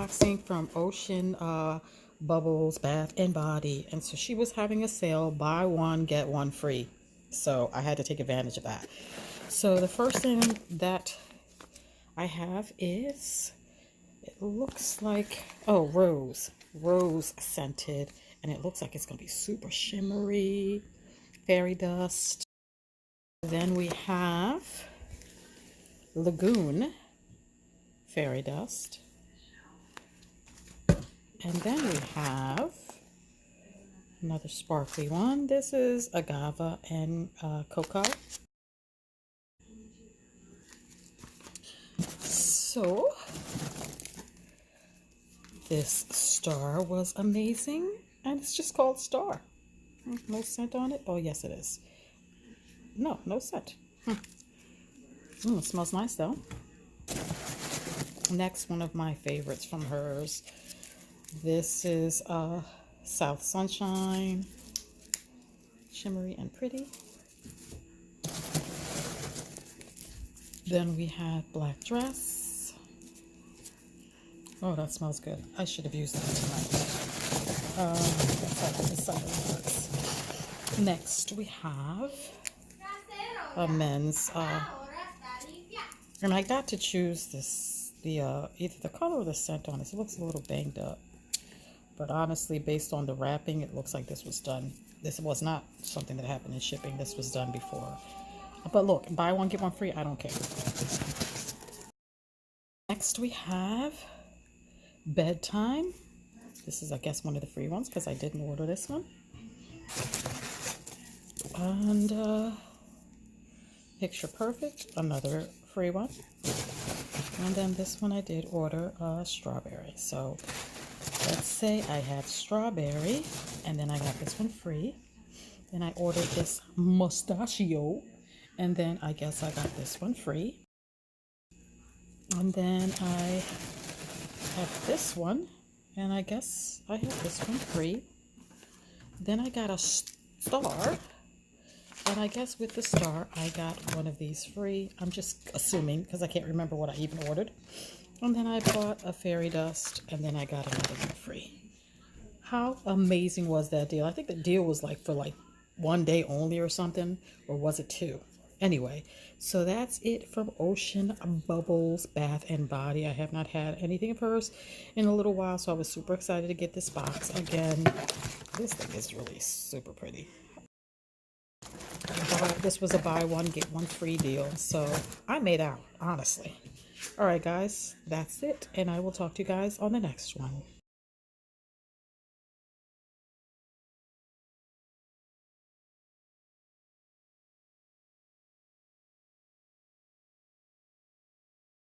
unboxing from Ocean Bubbles Bath and Body, and so she was having a sale, buy one get one free, so I had to take advantage of that. So the first thing that I have is, it looks like, oh, rose scented, and it looks like it's gonna be super shimmery, fairy dust. Then we have Lagoon fairy dust. And then we have another sparkly one. This is agave and cocoa. So this star was amazing, and it's just called Star. No scent on it. Oh yes it is. No scent. It smells nice though. Next, one of my favorites from hers. This is South Sunshine, shimmery and pretty. Then we had Black Dress. Oh, that smells good. I should have used that tonight. That's how this side works. Next, we have a men's, and I got to choose this, either the color or the scent on it. It looks a little banged up, but honestly, based on the wrapping, it looks like this was done. This was not something that happened in shipping. This was done before. But look, buy one get one free. I don't care. Next, we have Bedtime. This is, I guess, one of the free ones because I didn't order this one. And Picture Perfect, another free one. And then this one I did order strawberry. So let's say I had strawberry, and then I got this one free. Then I ordered this mustachio, and then I guess I got this one free. And then I have this one, and I guess I have this one free. Then I got a star, and I guess with the star I got one of these free. I'm just assuming because I can't remember what I even ordered. And then I bought a fairy dust, and then I got another one free. How amazing was that deal? I think the deal was like for like 1 day only or something, or was it 2? Anyway, so that's it from Ocean Bubbles Bath and Body. I have not had anything of hers in a little while, so I was super excited to get this box. Again, this thing is really super pretty. This was a buy one get one free deal, so I made out, honestly. All right, guys, that's it, and I will talk to you guys on the next one.